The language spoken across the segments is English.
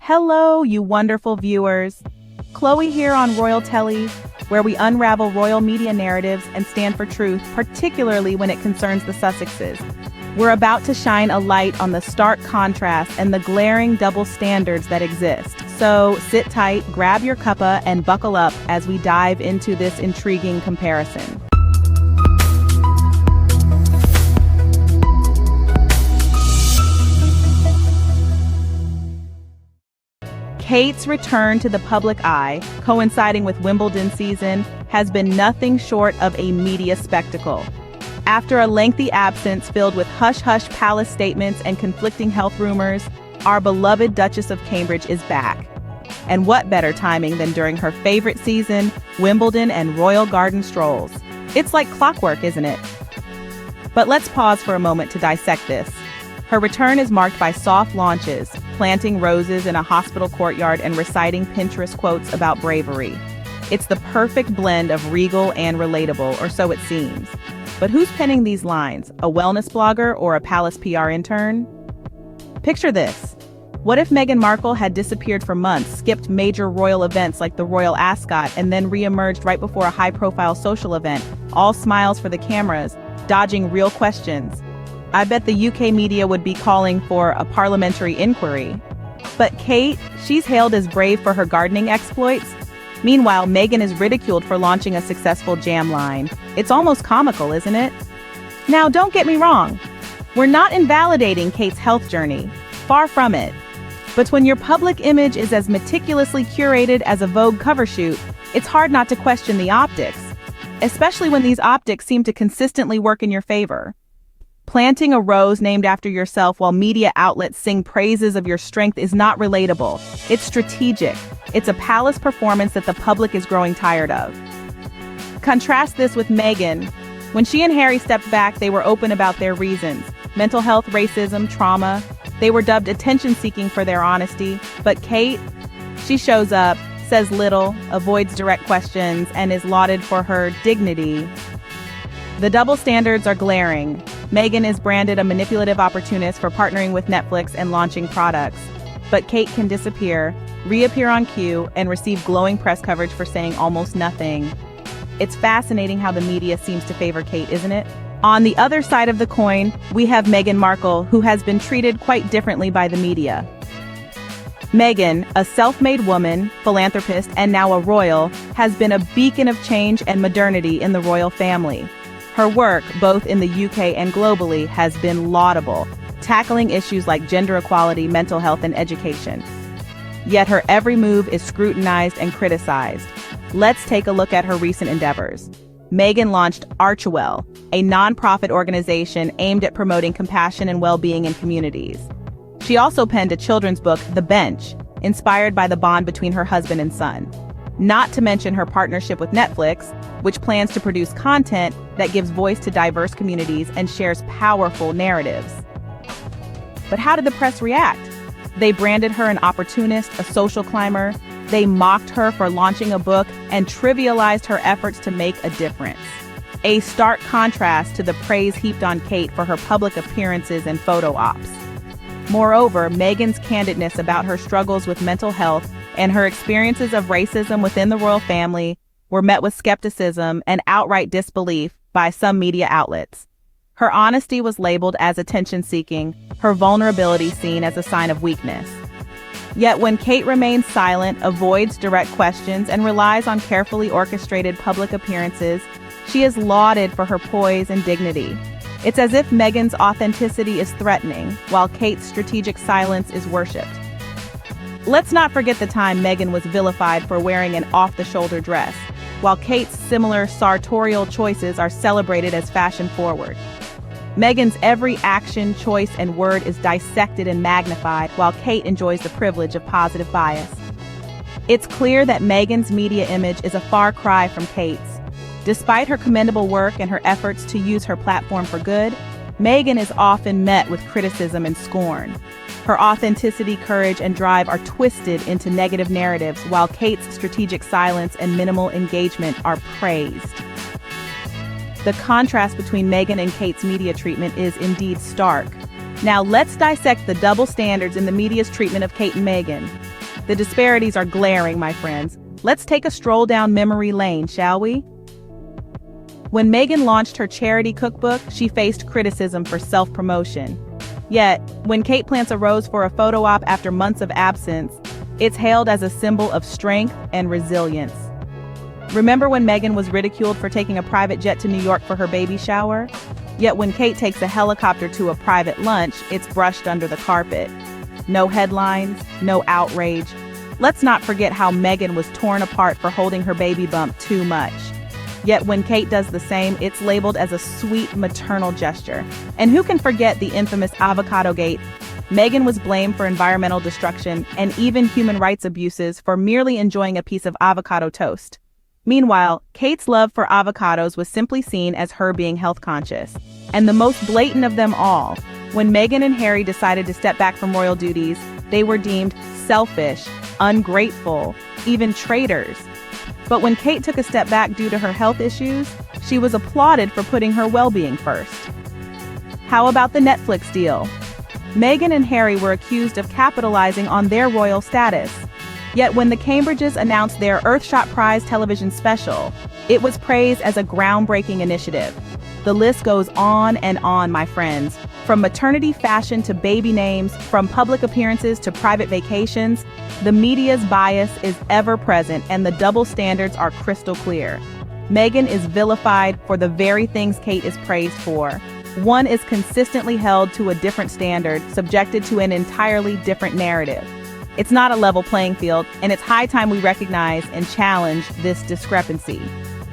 Hello, you wonderful viewers. Chloe here on Royal Telly, where we unravel royal media narratives and stand for truth, particularly when it concerns the Sussexes. We're about to shine a light on the stark contrast and the glaring double standards that exist. So sit tight, grab your cuppa, and buckle up as we dive into this intriguing comparison. Kate's return to the public eye, coinciding with Wimbledon season, has been nothing short of a media spectacle. After a lengthy absence filled with hush-hush palace statements and conflicting health rumors, our beloved Duchess of Cambridge is back. And what better timing than during her favorite season, Wimbledon and royal garden strolls. It's like clockwork, isn't it? But let's pause for a moment to dissect this. Her return is marked by soft launches, planting roses in a hospital courtyard and reciting Pinterest quotes about bravery. It's the perfect blend of regal and relatable, or so it seems. But who's penning these lines, a wellness blogger or a palace PR intern? Picture this. What if Meghan Markle had disappeared for months, skipped major royal events like the Royal Ascot, and then re-emerged right before a high-profile social event, all smiles for the cameras, dodging real questions? I bet the UK media would be calling for a parliamentary inquiry. But Kate, she's hailed as brave for her gardening exploits. Meanwhile, Meghan is ridiculed for launching a successful jam line. It's almost comical, isn't it? Now, don't get me wrong. We're not invalidating Kate's health journey. Far from it. But when your public image is as meticulously curated as a Vogue cover shoot, it's hard not to question the optics, especially when these optics seem to consistently work in your favor. Planting a rose named after yourself while media outlets sing praises of your strength is not relatable. It's strategic. It's a palace performance that the public is growing tired of. Contrast this with Meghan. When she and Harry stepped back, they were open about their reasons. Mental health, racism, trauma. They were dubbed attention-seeking for their honesty. But Kate, she shows up, says little, avoids direct questions, and is lauded for her dignity. The double standards are glaring. Meghan is branded a manipulative opportunist for partnering with Netflix and launching products. But Kate can disappear, reappear on cue, and receive glowing press coverage for saying almost nothing. It's fascinating how the media seems to favor Kate, isn't it? On the other side of the coin, we have Meghan Markle, who has been treated quite differently by the media. Meghan, a self-made woman, philanthropist, and now a royal, has been a beacon of change and modernity in the royal family. Her work, both in the UK and globally, has been laudable, tackling issues like gender equality, mental health, and education. Yet her every move is scrutinized and criticized. Let's take a look at her recent endeavors. Meghan launched Archewell, a non-profit organization aimed at promoting compassion and well-being in communities. She also penned a children's book, The Bench, inspired by the bond between her husband and son. Not to mention her partnership with Netflix, which plans to produce content that gives voice to diverse communities and shares powerful narratives. But how did the press react? They branded her an opportunist, a social climber. They mocked her for launching a book and trivialized her efforts to make a difference. A stark contrast to the praise heaped on Kate for her public appearances and photo ops. Moreover, Meghan's candidness about her struggles with mental health and her experiences of racism within the royal family were met with skepticism and outright disbelief by some media outlets. Her honesty was labeled as attention-seeking, her vulnerability seen as a sign of weakness. Yet when Kate remains silent, avoids direct questions, and relies on carefully orchestrated public appearances, she is lauded for her poise and dignity. It's as if Meghan's authenticity is threatening, while Kate's strategic silence is worshipped. Let's not forget the time Meghan was vilified for wearing an off-the-shoulder dress, while Kate's similar sartorial choices are celebrated as fashion-forward. Meghan's every action, choice, and word is dissected and magnified, while Kate enjoys the privilege of positive bias. It's clear that Meghan's media image is a far cry from Kate's. Despite her commendable work and her efforts to use her platform for good, Meghan is often met with criticism and scorn. Her authenticity, courage, and drive are twisted into negative narratives, while Kate's strategic silence and minimal engagement are praised. The contrast between Meghan and Kate's media treatment is indeed stark. Now let's dissect the double standards in the media's treatment of Kate and Meghan. The disparities are glaring, my friends. Let's take a stroll down memory lane, shall we? When Meghan launched her charity cookbook, she faced criticism for self-promotion. Yet, when Kate plants a rose for a photo op after months of absence, it's hailed as a symbol of strength and resilience. Remember when Meghan was ridiculed for taking a private jet to New York for her baby shower? Yet when Kate takes a helicopter to a private lunch, it's brushed under the carpet. No headlines, no outrage. Let's not forget how Meghan was torn apart for holding her baby bump too much. Yet when Kate does the same, it's labeled as a sweet maternal gesture. And who can forget the infamous avocado gate? Meghan was blamed for environmental destruction and even human rights abuses for merely enjoying a piece of avocado toast. Meanwhile, Kate's love for avocados was simply seen as her being health conscious. And the most blatant of them all, when Meghan and Harry decided to step back from royal duties, they were deemed selfish, ungrateful, even traitors. But when Kate took a step back due to her health issues, she was applauded for putting her well-being first. How about the Netflix deal? Meghan and Harry were accused of capitalizing on their royal status. Yet when the Cambridges announced their Earthshot Prize television special, it was praised as a groundbreaking initiative. The list goes on and on, my friends. From maternity fashion to baby names, from public appearances to private vacations, the media's bias is ever present and the double standards are crystal clear. Meghan is vilified for the very things Kate is praised for. One is consistently held to a different standard, subjected to an entirely different narrative. It's not a level playing field, and it's high time we recognize and challenge this discrepancy.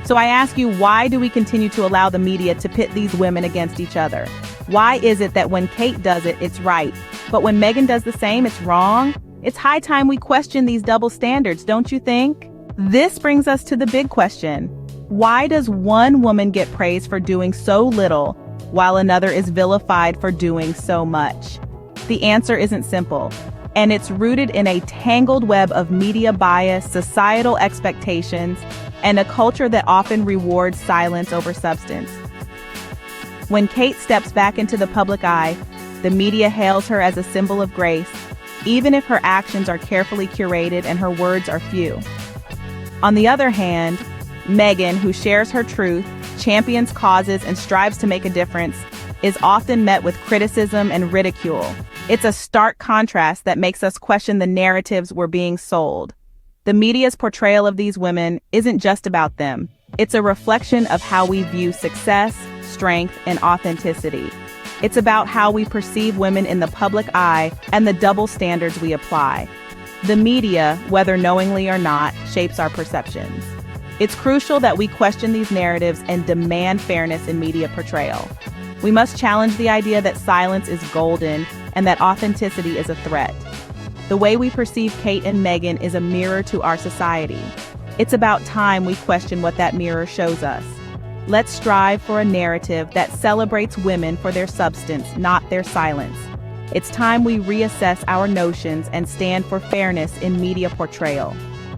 So I ask you, why do we continue to allow the media to pit these women against each other? Why is it that when Kate does it, it's right, but when Meghan does the same, it's wrong? It's high time we question these double standards, don't you think? This brings us to the big question. Why does one woman get praised for doing so little, while another is vilified for doing so much? The answer isn't simple, and it's rooted in a tangled web of media bias, societal expectations, and a culture that often rewards silence over substance. When Kate steps back into the public eye, the media hails her as a symbol of grace, even if her actions are carefully curated and her words are few. On the other hand, Meghan, who shares her truth, champions causes, and strives to make a difference, is often met with criticism and ridicule. It's a stark contrast that makes us question the narratives we're being sold. The media's portrayal of these women isn't just about them. It's a reflection of how we view success, strength, and authenticity. It's about how we perceive women in the public eye and the double standards we apply. The media, whether knowingly or not, shapes our perceptions. It's crucial that we question these narratives and demand fairness in media portrayal. We must challenge the idea that silence is golden and that authenticity is a threat. The way we perceive Kate and Meghan is a mirror to our society. It's about time we question what that mirror shows us. Let's strive for a narrative that celebrates women for their substance, not their silence. It's time we reassess our notions and stand for fairness in media portrayal.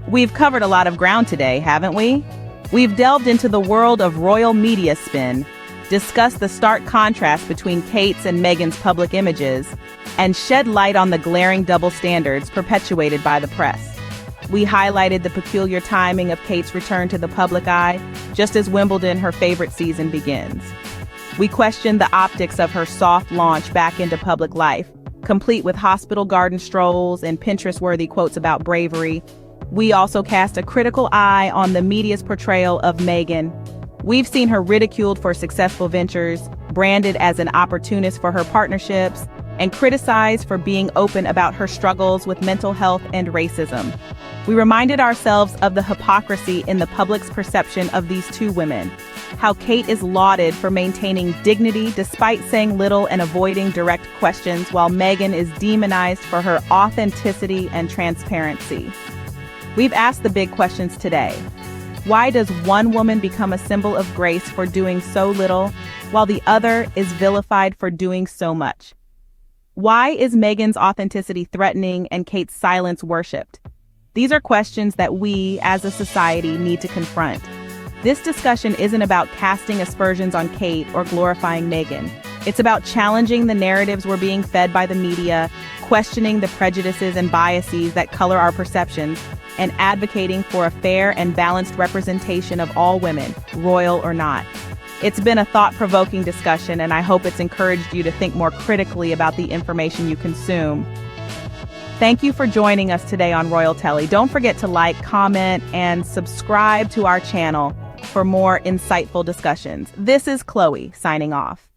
We've covered a lot of ground today, haven't we? We've delved into the world of royal media spin, discussed the stark contrast between Kate's and Meghan's public images, and shed light on the glaring double standards perpetuated by the press. We highlighted the peculiar timing of Kate's return to the public eye, just as Wimbledon, her favorite season, begins. We questioned the optics of her soft launch back into public life, complete with hospital garden strolls and Pinterest-worthy quotes about bravery. We also cast a critical eye on the media's portrayal of Meghan. We've seen her ridiculed for successful ventures, branded as an opportunist for her partnerships, and criticized for being open about her struggles with mental health and racism. We reminded ourselves of the hypocrisy in the public's perception of these two women, how Kate is lauded for maintaining dignity despite saying little and avoiding direct questions, while Meghan is demonized for her authenticity and transparency. We've asked the big questions today. Why does one woman become a symbol of grace for doing so little, while the other is vilified for doing so much? Why is Meghan's authenticity threatening and Kate's silence worshipped? These are questions that we, as a society, need to confront. This discussion isn't about casting aspersions on Kate or glorifying Meghan. It's about challenging the narratives we're being fed by the media, questioning the prejudices and biases that color our perceptions, and advocating for a fair and balanced representation of all women, royal or not. It's been a thought-provoking discussion, and I hope it's encouraged you to think more critically about the information you consume. Thank you for joining us today on Royal Telly. Don't forget to like, comment, and subscribe to our channel for more insightful discussions. This is Chloe, signing off.